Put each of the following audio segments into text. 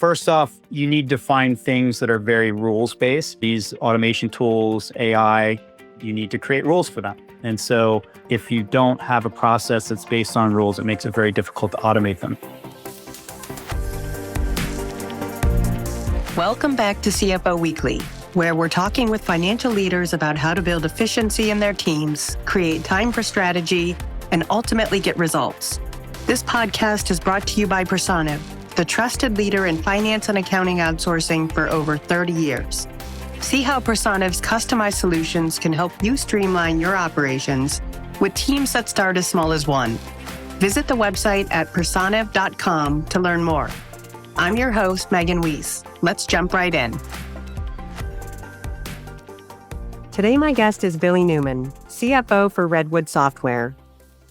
First off, you need to find things that are very rules-based. These automation tools, AI, you need to create rules for them. And so if you don't have a process that's based on rules, it makes it very difficult to automate them. Welcome back to CFO Weekly, where we're talking with financial leaders about how to build efficiency in their teams, create time for strategy, and ultimately get results. This podcast is brought to you by Personiv, the trusted leader in finance and accounting outsourcing for over 30 years. See how Personiv's customized solutions can help you streamline your operations with teams that start as small as one. Visit the website at personiv.com to learn more. I'm your host, Megan Weis. Let's jump right in. Today, my guest is Billy Newman, CFO for Redwood Software.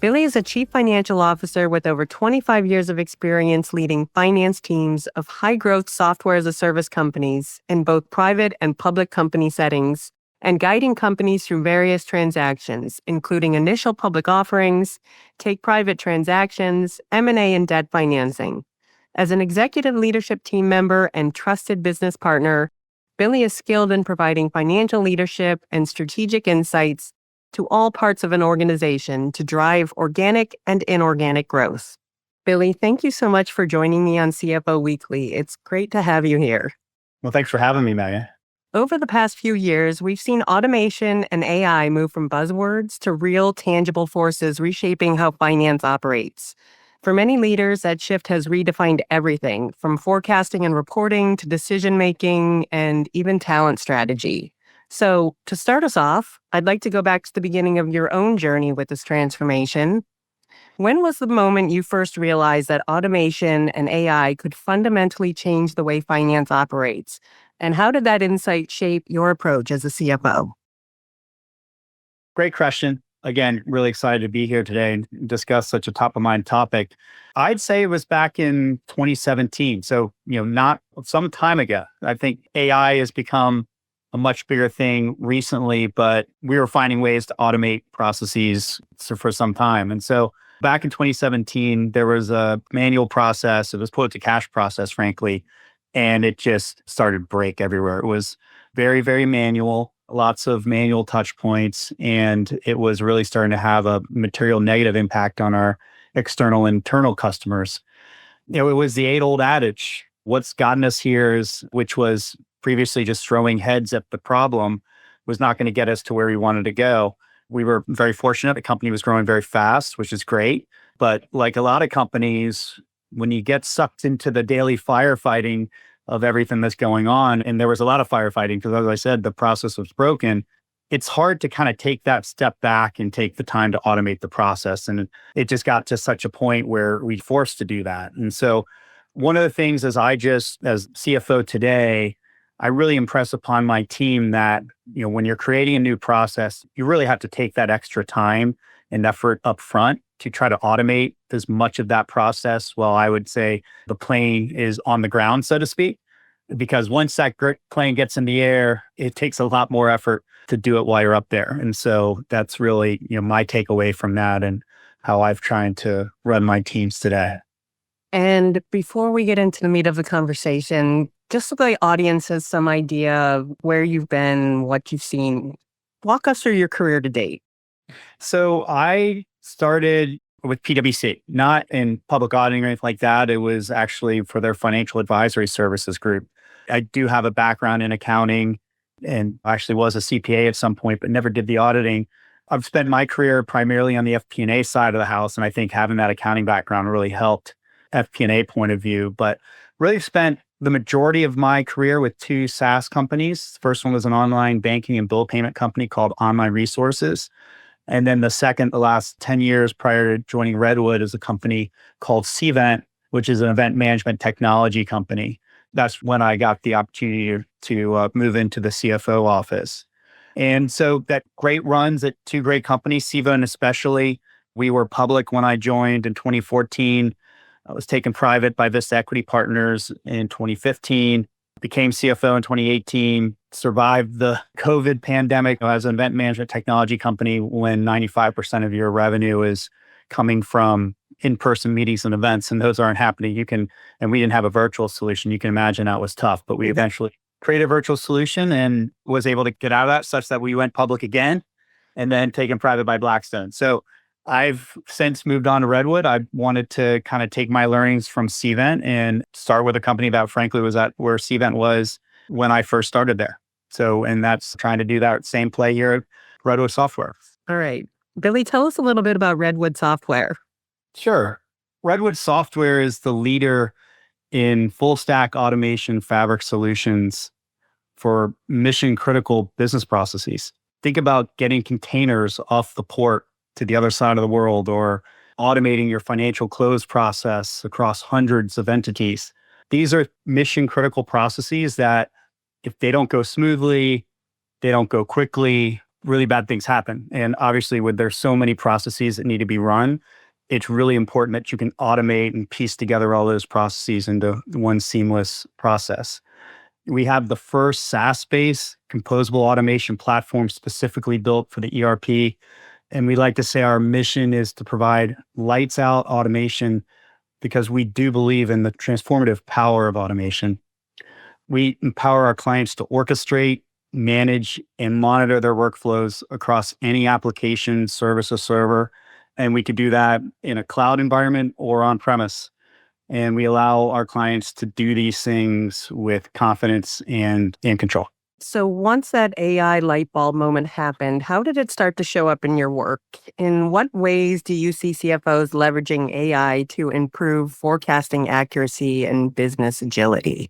Billy is a chief financial officer with over 25 years of experience leading finance teams of high-growth software-as-a-service companies in both private and public company settings, and guiding companies through various transactions, including initial public offerings, take-private transactions, M&A, and debt financing. As an executive leadership team member and trusted business partner, Billy is skilled in providing financial leadership and strategic insights to all parts of an organization to drive organic and inorganic growth. Billy, thank you so much for joining me on CFO Weekly. It's great to have you here. Well, thanks for having me, Megan. Over the past few years, we've seen automation and AI move from buzzwords to real, tangible forces reshaping how finance operates. For many leaders, that shift has redefined everything, from forecasting and reporting to decision-making and even talent strategy. So to start us off, I'd like to go back to the beginning of your own journey with this transformation. When was the moment you first realized that automation and AI could fundamentally change the way finance operates? And how did that insight shape your approach as a CFO? Great question. Again, really excited to be here today and discuss such a top-of-mind topic. I'd say it was back in 2017. So, not some time ago. I think AI has become a much bigger thing recently, but we were finding ways to automate processes for some time. And so back in 2017, there was a manual process. It was quote to cash process, frankly, and it just started to break everywhere. It was very, very manual, lots of manual touch points, and it was really starting to have a material negative impact on our external and internal customers. It was the age-old adage, what's gotten us here is, which was previously just throwing heads at the problem, was not going to get us to where we wanted to go. We were very fortunate. The company was growing very fast, which is great. But like a lot of companies, when you get sucked into the daily firefighting of everything that's going on, and there was a lot of firefighting because, as I said, the process was broken, it's hard to kind of take that step back and take the time to automate the process. And it just got to such a point where we forced to do that. And so one of the things as CFO today, I really impress upon my team that, when you're creating a new process, you really have to take that extra time and effort up front to try to automate as much of that process. Well, I would say the plane is on the ground, so to speak, because once that plane gets in the air, it takes a lot more effort to do it while you're up there. And so that's really, my takeaway from that and how I've tried to run my teams today. And before we get into the meat of the conversation, just so the audience has some idea of where you've been, what you've seen, walk us through your career to date. So I started with PwC, not in public auditing or anything like that. It was actually for their financial advisory services group. I do have a background in accounting and actually was a CPA at some point, but never did the auditing. I've spent my career primarily on the FP&A side of the house, and I think having that accounting background really helped FP&A point of view, but really spent the majority of my career with two SaaS companies. The first one was an online banking and bill payment company called Online Resources. And then the last 10 years prior to joining Redwood is a company called Cvent, which is an event management technology company. That's when I got the opportunity to move into the CFO office. And so that great runs at two great companies, Cvent especially. We were public when I joined in 2014. I was taken private by Vista Equity Partners in 2015, became CFO in 2018, survived the COVID pandemic as an event management technology company when 95% of your revenue is coming from in-person meetings and events, and those aren't happening. And we didn't have a virtual solution. You can imagine that was tough, but we eventually created a virtual solution and was able to get out of that such that we went public again and then taken private by Blackstone. So I've since moved on to Redwood. I wanted to kind of take my learnings from Cvent and start with a company that frankly was at where Cvent was when I first started there. So, and that's trying to do that same play here at Redwood Software. All right. Billy, tell us a little bit about Redwood Software. Sure. Redwood Software is the leader in full stack automation fabric solutions for mission critical business processes. Think about getting containers off the port to the other side of the world, or automating your financial close process across hundreds of entities. These are mission critical processes that if they don't go smoothly, they don't go quickly, really bad things happen. And obviously, with there's so many processes that need to be run, it's really important that you can automate and piece together all those processes into one seamless process. We have the first SaaS-based composable automation platform specifically built for the ERP. And we like to say our mission is to provide lights out automation because we do believe in the transformative power of automation. We empower our clients to orchestrate, manage, and monitor their workflows across any application, service, or server. And we could do that in a cloud environment or on premise. And we allow our clients to do these things with confidence and control. So once that AI light bulb moment happened, how did it start to show up in your work? In what ways do you see CFOs leveraging AI to improve forecasting accuracy and business agility?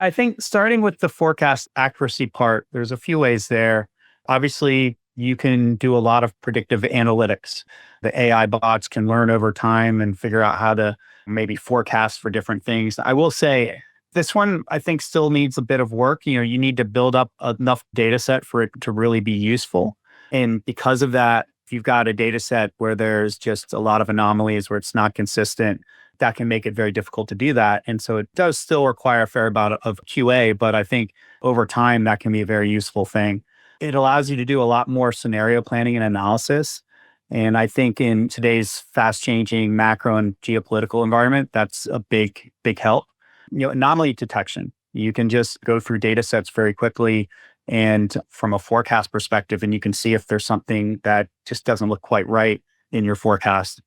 I think starting with the forecast accuracy part, there's a few ways there. Obviously, you can do a lot of predictive analytics. The AI bots can learn over time and figure out how to maybe forecast for different things. I will say this one, I think, still needs a bit of work. You need to build up enough data set for it to really be useful. And because of that, if you've got a data set where there's just a lot of anomalies, where it's not consistent, that can make it very difficult to do that. And so it does still require a fair amount of QA, but I think over time, that can be a very useful thing. It allows you to do a lot more scenario planning and analysis. And I think in today's fast changing macro and geopolitical environment, that's a big, big help. Anomaly detection. You can just go through data sets very quickly and from a forecast perspective, and you can see if there's something that just doesn't look quite right in your forecast.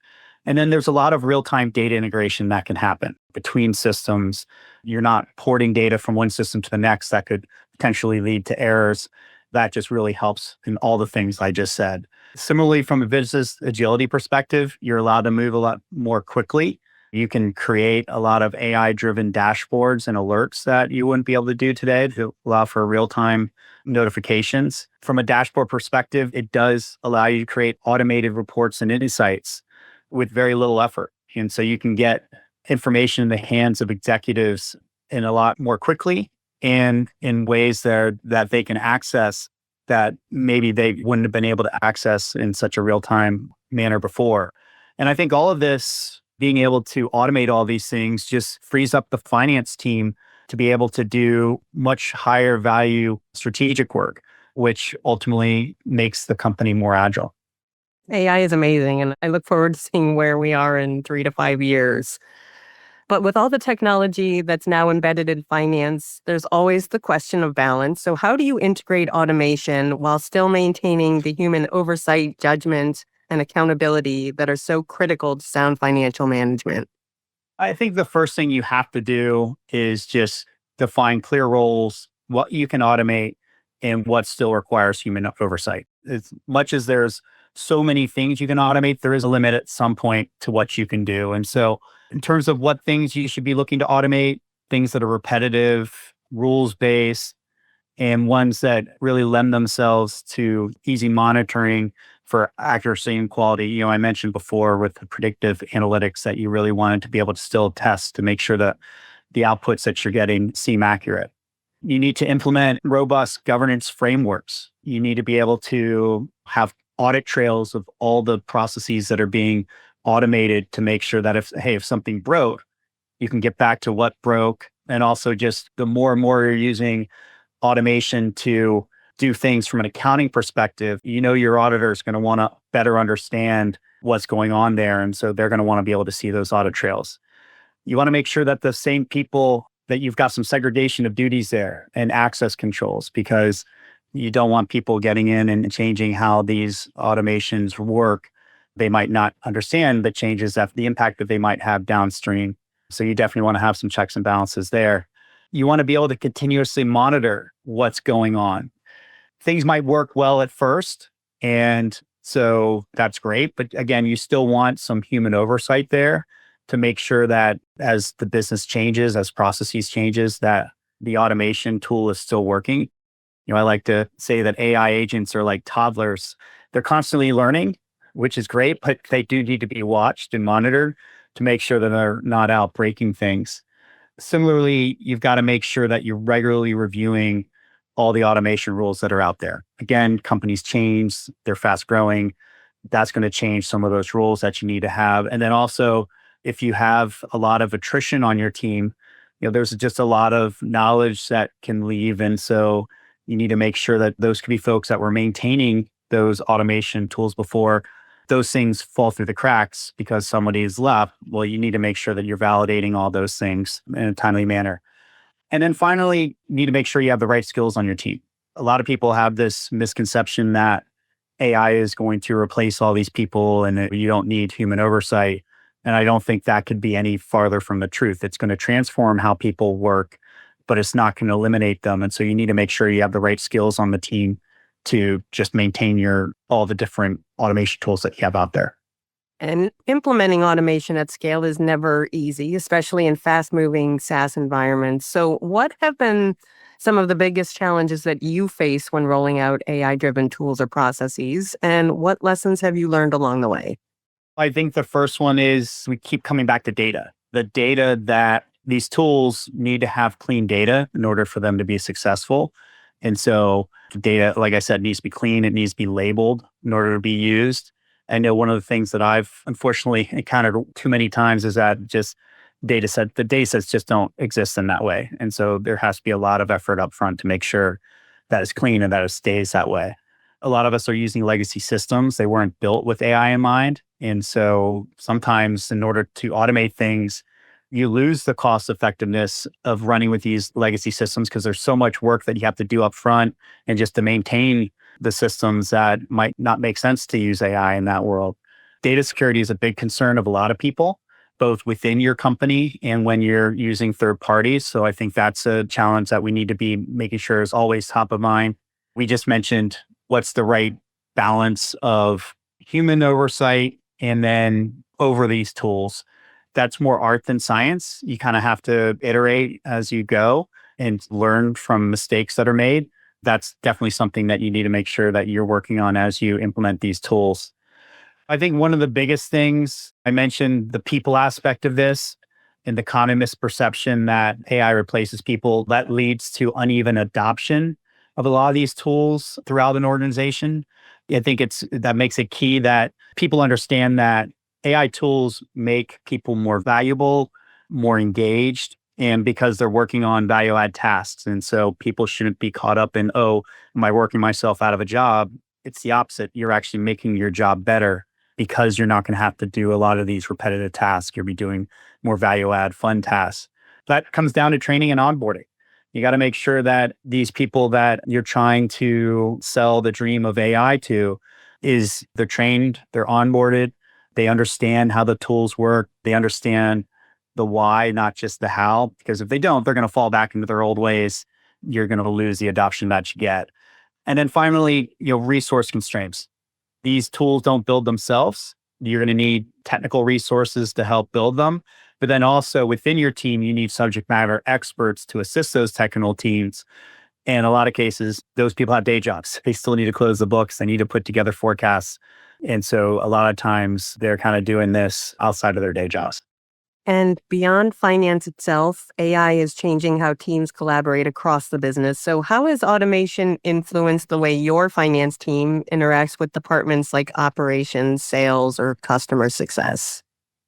And then there's a lot of real-time data integration that can happen between systems. You're not porting data from one system to the next that could potentially lead to errors. That just really helps in all the things I just said. Similarly, from a business agility perspective, you're allowed to move a lot more quickly. You can create a lot of AI-driven dashboards and alerts that you wouldn't be able to do today to allow for real-time notifications. From a dashboard perspective, it does allow you to create automated reports and insights with very little effort. And so you can get information in the hands of executives in a lot more quickly and in ways that they can access that maybe they wouldn't have been able to access in such a real-time manner before. And I think all of this, being able to automate all these things, just frees up the finance team to be able to do much higher value strategic work, which ultimately makes the company more agile. AI is amazing, and I look forward to seeing where we are in 3 to 5 years. But with all the technology that's now embedded in finance, there's always the question of balance. So how do you integrate automation while still maintaining the human oversight, judgment, and accountability that are so critical to sound financial management? I think the first thing you have to do is just define clear roles, what you can automate and what still requires human oversight. As much as there's so many things you can automate, there is a limit at some point to what you can do. And so in terms of what things you should be looking to automate, things that are repetitive, rules-based, and ones that really lend themselves to easy monitoring for accuracy and quality. I mentioned before with the predictive analytics that you really wanted to be able to still test to make sure that the outputs that you're getting seem accurate. You need to implement robust governance frameworks. You need to be able to have audit trails of all the processes that are being automated to make sure that if something broke, you can get back to what broke. And also just the more and more you're using automation to do things from an accounting perspective, your auditor is going to want to better understand what's going on there. And so they're going to want to be able to see those audit trails. You want to make sure that the same people that you've got some segregation of duties there and access controls, because you don't want people getting in and changing how these automations work. They might not understand the changes, that the impact that they might have downstream. So you definitely want to have some checks and balances there. You want to be able to continuously monitor what's going on. Things might work well at first, and so that's great. But again, you still want some human oversight there to make sure that as the business changes, as processes changes, that the automation tool is still working. I like to say that AI agents are like toddlers. They're constantly learning, which is great, but they do need to be watched and monitored to make sure that they're not out breaking things. Similarly, you've got to make sure that you're regularly reviewing all the automation rules that are out there. Again, companies change, they're fast growing. That's going to change some of those rules that you need to have. And then also, if you have a lot of attrition on your team, there's just a lot of knowledge that can leave. And so you need to make sure that those could be folks that were maintaining those automation tools before those things fall through the cracks because somebody's left. Well, you need to make sure that you're validating all those things in a timely manner. And then finally, you need to make sure you have the right skills on your team. A lot of people have this misconception that AI is going to replace all these people and that you don't need human oversight. And I don't think that could be any farther from the truth. It's going to transform how people work, but it's not going to eliminate them. And so you need to make sure you have the right skills on the team to just maintain all the different automation tools that you have out there. And implementing automation at scale is never easy, especially in fast-moving SaaS environments. So what have been some of the biggest challenges that you face when rolling out AI-driven tools or processes? And what lessons have you learned along the way? I think the first one is we keep coming back to data. The data that these tools need to have clean data in order for them to be successful. And so the data, like I said, needs to be clean. It needs to be labeled in order to be used. I know one of the things that I've unfortunately encountered too many times is that the data sets just don't exist in that way. And so there has to be a lot of effort up front to make sure that it's clean and that it stays that way. A lot of us are using legacy systems. They weren't built with AI in mind. And so sometimes in order to automate things, you lose the cost effectiveness of running with these legacy systems because there's so much work that you have to do up front and just to maintain the systems that might not make sense to use AI in that world. Data security is a big concern of a lot of people, both within your company and when you're using third parties. So I think that's a challenge that we need to be making sure is always top of mind. We just mentioned what's the right balance of human oversight and then over these tools. That's more art than science. You kind of have to iterate as you go and learn from mistakes that are made. That's definitely something that you need to make sure that you're working on as you implement these tools. I think one of the biggest things, I mentioned the people aspect of this and the common misperception that AI replaces people. That leads to uneven adoption of a lot of these tools throughout an organization. I think that makes it key that people understand that AI tools make people more valuable, more engaged, and because they're working on value add tasks. And so people shouldn't be caught up in, oh, am I working myself out of a job? It's the opposite. You're actually making your job better because you're not going to have to do a lot of these repetitive tasks. You'll be doing more value add fun tasks. That comes down to training and onboarding. You got to make sure that these people that you're trying to sell the dream of AI to they're trained, they're onboarded, they understand how the tools work, they understand the why, not just the how, because if they don't, they're going to fall back into their old ways. You're going to lose the adoption that you get. And then finally, resource constraints. These tools don't build themselves. You're going to need technical resources to help build them. But then also within your team, you need subject matter experts to assist those technical teams. And in a lot of cases, those people have day jobs. They still need to close the books. They need to put together forecasts. And so a lot of times they're kind of doing this outside of their day jobs. And beyond finance itself, AI is changing how teams collaborate across the business. So how has automation influenced the way your finance team interacts with departments like operations, sales, or customer success?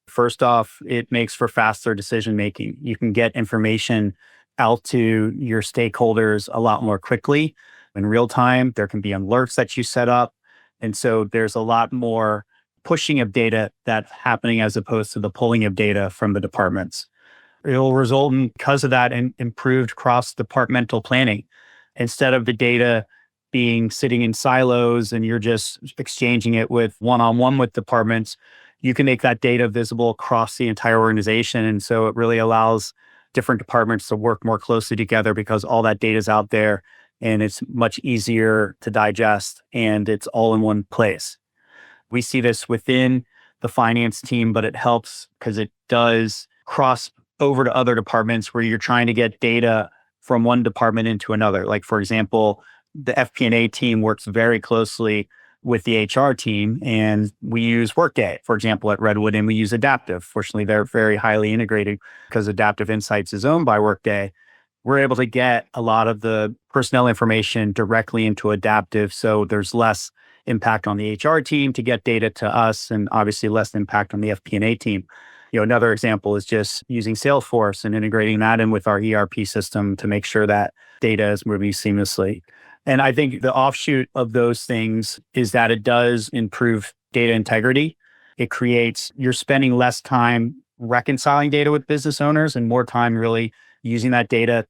First off, it makes for faster decision making. You can get information out to your stakeholders a lot more quickly in real time. There can be alerts that you set up. And so there's a lot more pushing of data that's happening as opposed to the pulling of data from the departments. It'll result in, because of that, in improved cross-departmental planning. Instead of the data being sitting in silos and you're just exchanging it with one-on-one with departments, you can make that data visible across the entire organization. And so it really allows different departments to work more closely together because all that data is out there and it's much easier to digest and it's all in one place. We see this within the finance team, but it helps because it does cross over to other departments where you're trying to get data from one department into another. Like, for example, the FP&A team works very closely with the HR team, and we use Workday, for example, at Redwood, and we use Adaptive. Fortunately, they're very highly integrated because Adaptive Insights is owned by Workday. We're able to get a lot of the personnel information directly into Adaptive, so there's less impact on the HR team to get data to us, and obviously less impact on the FP&A team. Another example is just using Salesforce and integrating that in with our ERP system to make sure that data is moving seamlessly. And I think the offshoot of those things is that it does improve data integrity. You're spending less time reconciling data with business owners and more time really using that data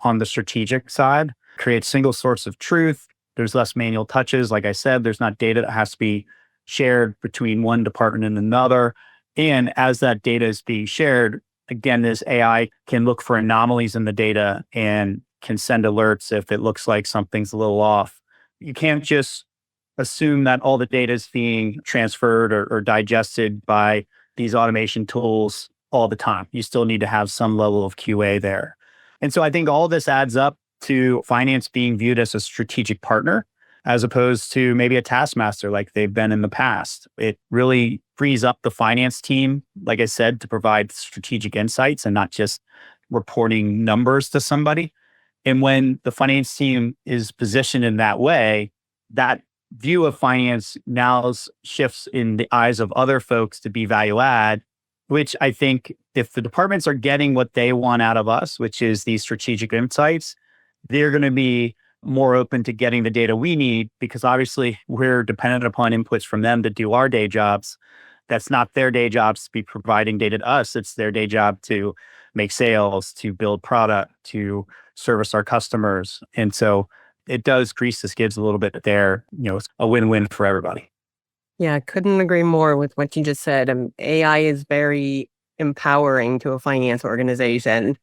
on the strategic side, create single source of truth. There's less manual touches. Like I said, there's not data that has to be shared between one department and another. And as that data is being shared, again, this AI can look for anomalies in the data and can send alerts if it looks like something's a little off. You can't just assume that all the data is being transferred or digested by these automation tools all the time. You still need to have some level of QA there. And so I think all this adds up to finance being viewed as a strategic partner as opposed to maybe a taskmaster like they've been in the past. It really frees up the finance team, like I said, to provide strategic insights and not just reporting numbers to somebody. And when the finance team is positioned in that way, that view of finance now shifts in the eyes of other folks to be value add, which I think if the departments are getting what they want out of us, which is these strategic insights, they're going to be more open to getting the data we need because obviously we're dependent upon inputs from them to do our day jobs. That's not their day jobs to be providing data to us. It's their day job to make sales, to build product, to service our customers. And so it does grease the skids a little bit there. It's a win-win for everybody. Yeah, I couldn't agree more with what you just said. AI is very empowering to a finance organization.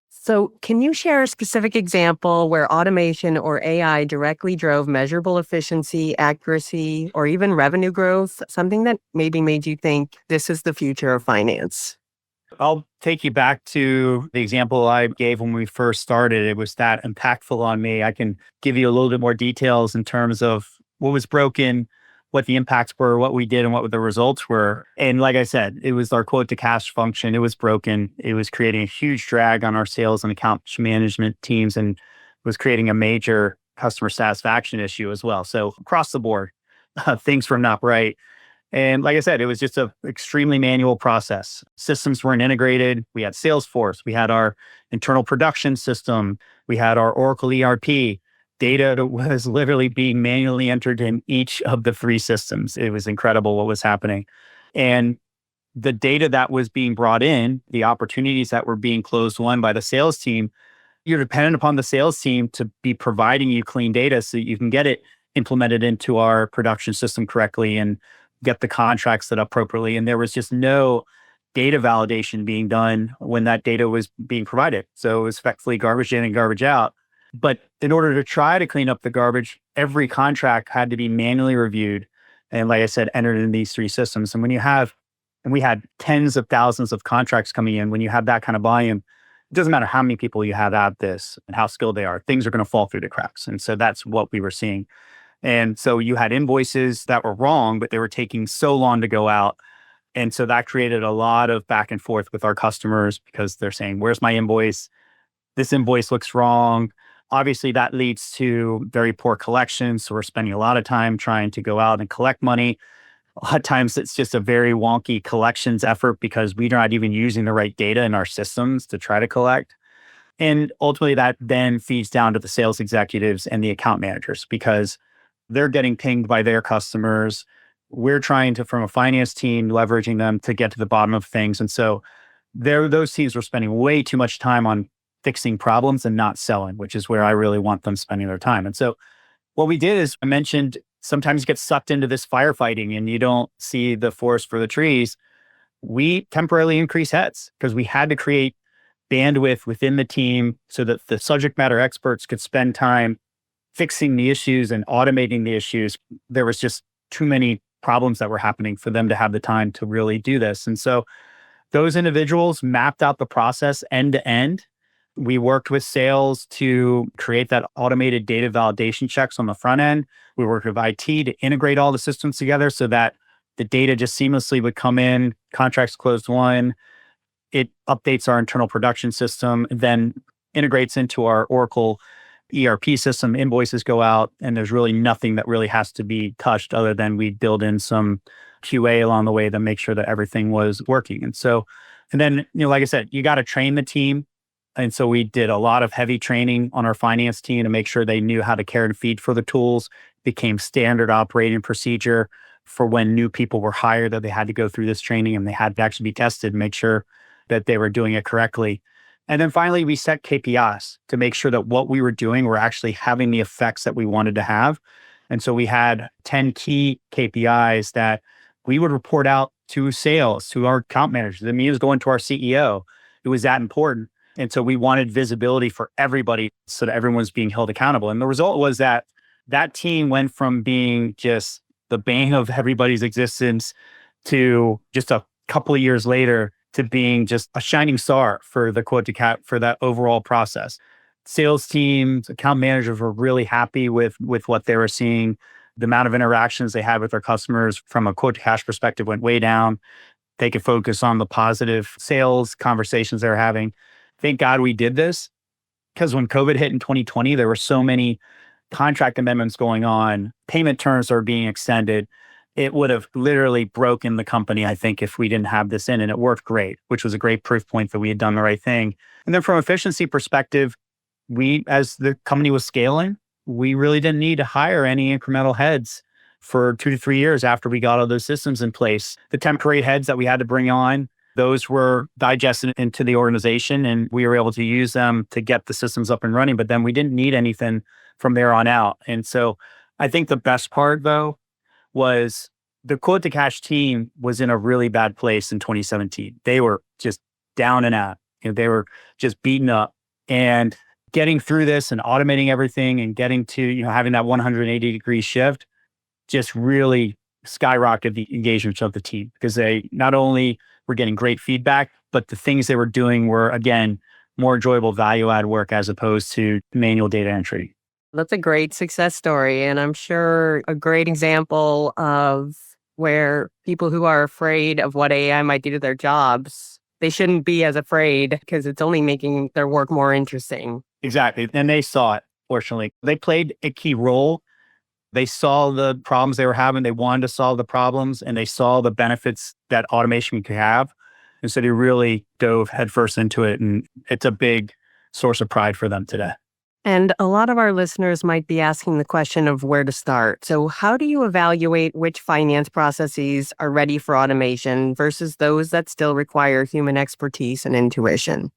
So can you share a specific example where automation or AI directly drove measurable efficiency, accuracy, or even revenue growth? Something that maybe made you think this is the future of finance? I'll take you back to the example I gave when we first started. It was that impactful on me. I can give you a little bit more details in terms of what was broken, what the impacts were, what we did, and what the results were. And like I said, it was our quote to cash function. It was broken. It was creating a huge drag on our sales and account management teams and was creating a major customer satisfaction issue as well. So across the board, things were not right. And like I said, it was just an extremely manual process. Systems weren't integrated. We had Salesforce. We had our internal production system. We had our Oracle ERP. Data was literally being manually entered in each of the three systems. It was incredible what was happening. And the data that was being brought in, the opportunities that were being closed won by the sales team, you're dependent upon the sales team to be providing you clean data so you can get it implemented into our production system correctly and get the contracts set up appropriately. And there was just no data validation being done when that data was being provided. So it was effectively garbage in and garbage out. But in order to try to clean up the garbage, every contract had to be manually reviewed. And like I said, entered in these three systems. And we had tens of thousands of contracts coming in. When you have that kind of volume, it doesn't matter how many people you have at this and how skilled they are, things are going to fall through the cracks. And so that's what we were seeing. And so you had invoices that were wrong, but they were taking so long to go out. And so that created a lot of back and forth with our customers because they're saying, where's my invoice? This invoice looks wrong. Obviously, that leads to very poor collections. So we're spending a lot of time trying to go out and collect money. A lot of times it's just a very wonky collections effort because we're not even using the right data in our systems to try to collect. And ultimately, that then feeds down to the sales executives and the account managers because They're getting pinged by their customers. We're trying to, from a finance team, leveraging them to get to the bottom of things. And so those teams were spending way too much time on fixing problems and not selling, which is where I really want them spending their time. And so what we did is, I mentioned, sometimes you get sucked into this firefighting and you don't see the forest for the trees. We temporarily increased heads because we had to create bandwidth within the team so that the subject matter experts could spend time fixing the issues and automating the issues. There was just too many problems that were happening for them to have the time to really do this. And so those individuals mapped out the process end to end. We worked with sales to create that automated data validation checks on the front end. We worked with IT to integrate all the systems together so that the data just seamlessly would come in, contracts closed one, it updates our internal production system, then integrates into our Oracle ERP system, invoices go out, and there's really nothing that really has to be touched other than we build in some QA along the way to make sure that everything was working. And then, like I said, you got to train the team. And so we did a lot of heavy training on our finance team to make sure they knew how to care and feed for the tools. Became standard operating procedure for when new people were hired, that they had to go through this training and they had to actually be tested and make sure that they were doing it correctly. And then finally, we set KPIs to make sure that what we were doing were actually having the effects that we wanted to have. And so we had 10 key KPIs that we would report out to sales, to our account managers. The means going to our CEO. It was that important. And so we wanted visibility for everybody so that everyone was being held accountable. And the result was that team went from being just the bane of everybody's existence to just a couple of years later to being just a shining star for the quote to cap for that overall process. Sales teams, account managers were really happy with what they were seeing. The amount of interactions they had with their customers from a quote to cash perspective went way down. They could focus on the positive sales conversations they were having. Thank God we did this, because when COVID hit in 2020, there were so many contract amendments going on, payment terms are being extended. It would have literally broken the company, I think, if we didn't have this in, and it worked great, which was a great proof point that we had done the right thing. And then from efficiency perspective, as the company was scaling, we really didn't need to hire any incremental heads for 2 to 3 years after we got all those systems in place. The temporary heads that we had to bring on, those were digested into the organization and we were able to use them to get the systems up and running, but then we didn't need anything from there on out. And so I think the best part though was the quote to cash team was in a really bad place in 2017. They were just down and out. They were just beaten up, and getting through this and automating everything and getting to, having that 180-degree shift just really skyrocketed the engagement of the team, because they not only were getting great feedback, but the things they were doing were, again, more enjoyable value add work as opposed to manual data entry. That's a great success story. And I'm sure a great example of where people who are afraid of what AI might do to their jobs, they shouldn't be as afraid because it's only making their work more interesting. Exactly. And they saw it, fortunately. They played a key role. They saw the problems they were having. They wanted to solve the problems, and they saw the benefits that automation could have. And so they really dove headfirst into it. And it's a big source of pride for them today. And a lot of our listeners might be asking the question of where to start. So how do you evaluate which finance processes are ready for automation versus those that still require human expertise and intuition?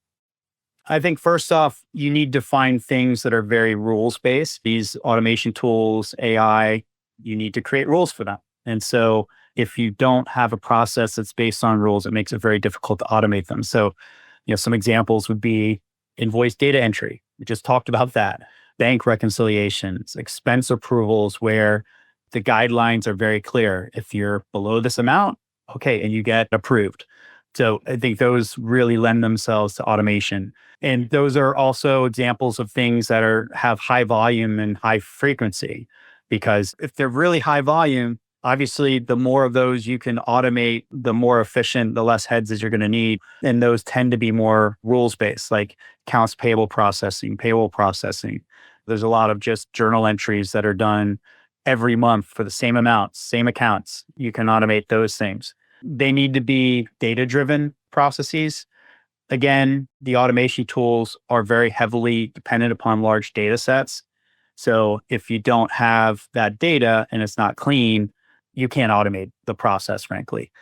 I think first off, you need to find things that are very rules-based. These automation tools, AI, you need to create rules for them. And so if you don't have a process that's based on rules, it makes it very difficult to automate them. So, some examples would be invoice data entry. We just talked about that. Bank reconciliations, expense approvals, where the guidelines are very clear. If you're below this amount, okay, and you get approved. So I think those really lend themselves to automation. And those are also examples of things that have high volume and high frequency, because if they're really high volume, obviously the more of those you can automate, the more efficient, the less heads that you're going to need. And those tend to be more rules-based, like accounts payable processing, payroll processing. There's a lot of just journal entries that are done every month for the same amounts, same accounts. You can automate those things. They need to be data-driven processes. Again, the automation tools are very heavily dependent upon large data sets. So if you don't have that data and it's not clean, you can't automate the process, frankly.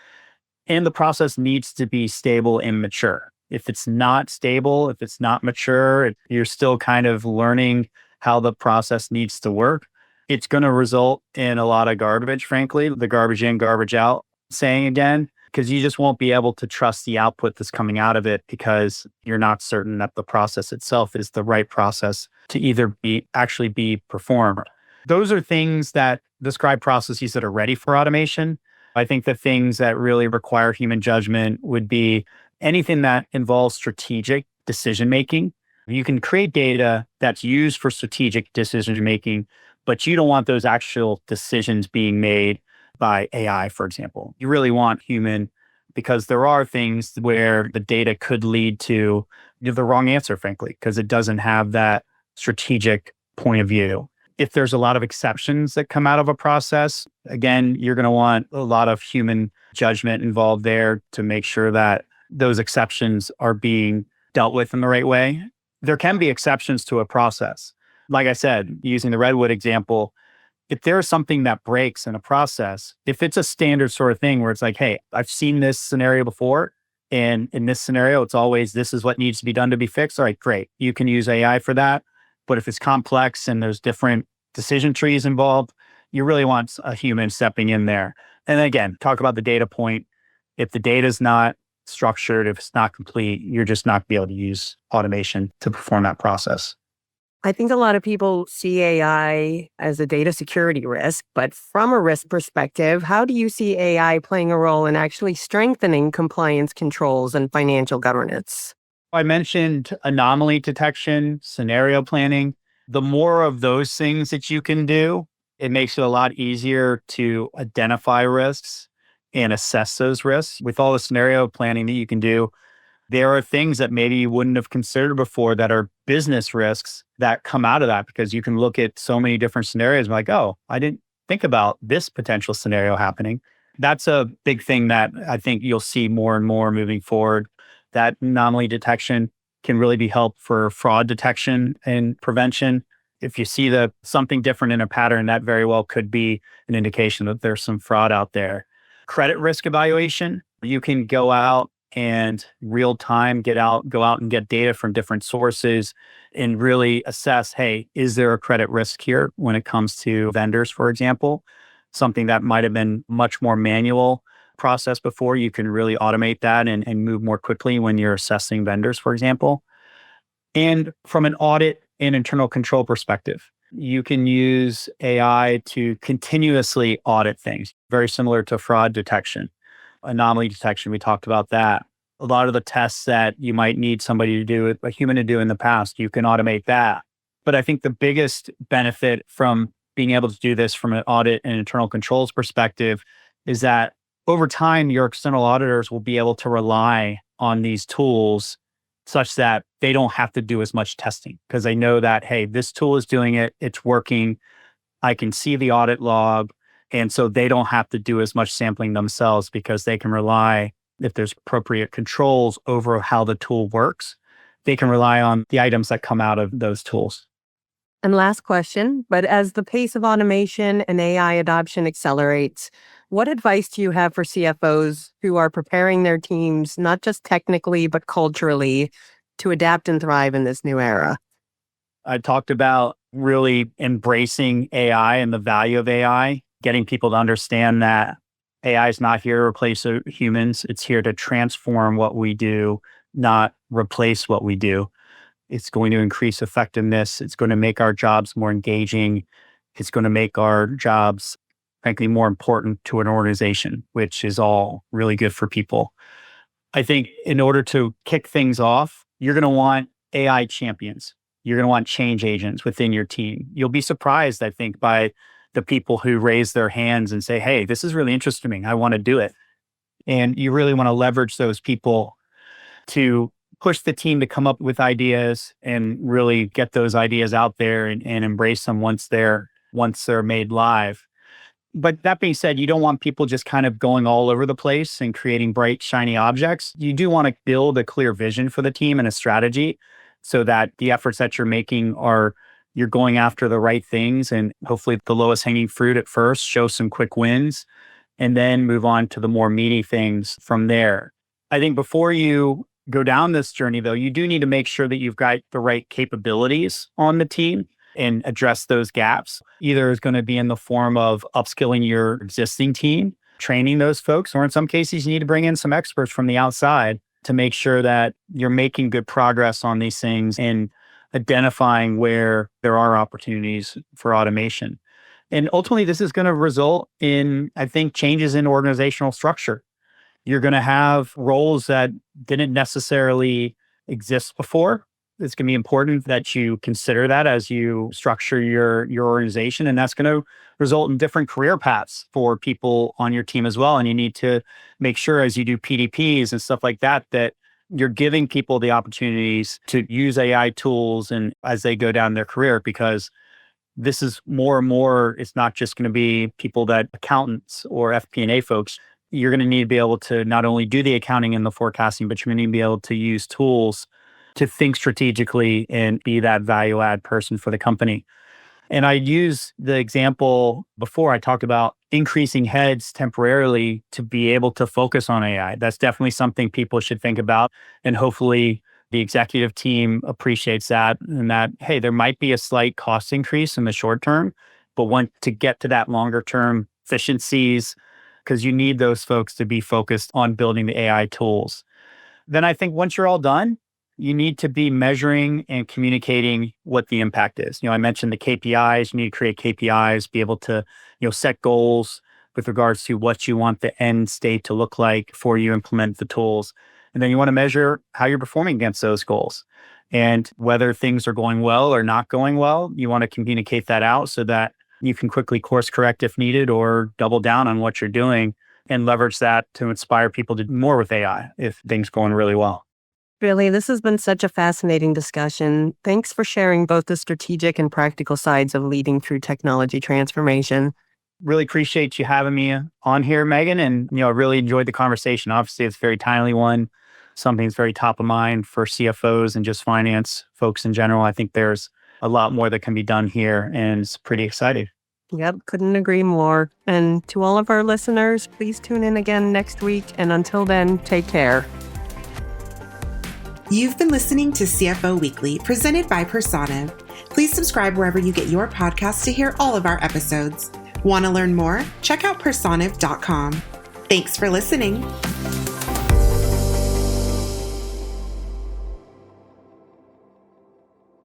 And the process needs to be stable and mature. If it's not stable, if it's not mature, you're still kind of learning how the process needs to work. It's going to result in a lot of garbage, frankly, the garbage in, garbage out saying again, because you just won't be able to trust the output that's coming out of it because you're not certain that the process itself is the right process to either actually be performed. Those are things that describe processes that are ready for automation. I think the things that really require human judgment would be anything that involves strategic decision making. You can create data that's used for strategic decision making, but you don't want those actual decisions being made by AI, for example. You really want human because there are things where the data could lead to the wrong answer, frankly, because it doesn't have that strategic point of view. If there's a lot of exceptions that come out of a process, again, you're going to want a lot of human judgment involved there to make sure that those exceptions are being dealt with in the right way. There can be exceptions to a process. Like I said, using the Redwood example, if there's something that breaks in a process, if it's a standard sort of thing where it's like, hey, I've seen this scenario before, and in this scenario, it's always this is what needs to be done to be fixed. All right, great. You can use AI for that. But if it's complex and there's different decision trees involved, you really want a human stepping in there. And again, talk about the data point. If the data is not structured, if it's not complete, you're just not going to be able to use automation to perform that process. I think a lot of people see AI as a data security risk, but from a risk perspective, how do you see AI playing a role in actually strengthening compliance controls and financial governance? I mentioned anomaly detection, scenario planning. The more of those things that you can do, it makes it a lot easier to identify risks and assess those risks. With all the scenario planning that you can do, there are things that maybe you wouldn't have considered before that are business risks that come out of that because you can look at so many different scenarios and be like, oh, I didn't think about this potential scenario happening. That's a big thing that I think you'll see more and more moving forward. That anomaly detection can really be helpful for fraud detection and prevention. If you see something different in a pattern, that very well could be an indication that there's some fraud out there. Credit risk evaluation, you can go out and real time go out and get data from different sources and really assess, hey, is there a credit risk here when it comes to vendors, for example? Something that might have been much more manual process before, you can really automate that and move more quickly when you're assessing vendors, for example. And from an audit and internal control perspective, you can use AI to continuously audit things, very similar to fraud detection. Anomaly detection, we talked about that. A lot of the tests that you might need somebody to do, a human to do in the past, you can automate that. But I think the biggest benefit from being able to do this from an audit and internal controls perspective is that over time, your external auditors will be able to rely on these tools such that they don't have to do as much testing because they know that, hey, this tool is doing it, it's working, I can see the audit log. And so they don't have to do as much sampling themselves because they can rely, if there's appropriate controls over how the tool works, they can rely on the items that come out of those tools. And last question, but as the pace of automation and AI adoption accelerates, what advice do you have for CFOs who are preparing their teams, not just technically, but culturally, to adapt and thrive in this new era? I talked about really embracing AI and the value of AI, getting people to understand that AI is not here to replace humans. It's here to transform what we do, not replace what we do. It's going to increase effectiveness. It's going to make our jobs more engaging. It's going to make our jobs, frankly, more important to an organization, which is all really good for people. I think in order to kick things off, you're going to want AI champions. You're going to want change agents within your team. You'll be surprised, I think, by the people who raise their hands and say, hey, this is really interesting to me. I want to do it. And you really want to leverage those people to push the team to come up with ideas and really get those ideas out there and embrace them once they're made live. But that being said, you don't want people just kind of going all over the place and creating bright, shiny objects. You do want to build a clear vision for the team and a strategy so that the efforts that you're making are you're going after the right things and hopefully the lowest hanging fruit at first, show some quick wins, and then move on to the more meaty things from there. I think before you go down this journey, though, you do need to make sure that you've got the right capabilities on the team and address those gaps. Either is going to be in the form of upskilling your existing team, training those folks, or in some cases, you need to bring in some experts from the outside to make sure that you're making good progress on these things and identifying where there are opportunities for automation. And ultimately, this is going to result in, I think, changes in organizational structure. You're going to have roles that didn't necessarily exist before. It's going to be important that you consider that as you structure your organization. And that's going to result in different career paths for people on your team as well. And you need to make sure as you do PDPs and stuff like that, that you're giving people the opportunities to use AI tools and as they go down their career, because this is more and more, it's not just going to be people that accountants or FP&A folks. You're going to need to be able to not only do the accounting and the forecasting, but you're going to need to be able to use tools to think strategically and be that value add person for the company. And I use the example before I talked about increasing heads temporarily to be able to focus on AI. That's definitely something people should think about. And hopefully the executive team appreciates that and that, hey, there might be a slight cost increase in the short term, but want to get to that longer term efficiencies because you need those folks to be focused on building the AI tools. Then I think once you're all done, you need to be measuring and communicating what the impact is. I mentioned the KPIs. You need to create KPIs, be able to, set goals with regards to what you want the end state to look like before you implement the tools. And then you want to measure how you're performing against those goals and whether things are going well or not going well. You want to communicate that out so that you can quickly course correct if needed or double down on what you're doing and leverage that to inspire people to do more with AI if things going really well. Billy, this has been such a fascinating discussion. Thanks for sharing both the strategic and practical sides of leading through technology transformation. Really appreciate you having me on here, Megan. And, I really enjoyed the conversation. Obviously, it's a very timely one. Something that's very top of mind for CFOs and just finance folks in general. I think there's a lot more that can be done here and it's pretty exciting. Yep, couldn't agree more. And to all of our listeners, please tune in again next week. And until then, take care. You've been listening to CFO Weekly, presented by Personiv. Please subscribe wherever you get your podcasts to hear all of our episodes. Want to learn more? Check out personiv.com. Thanks for listening.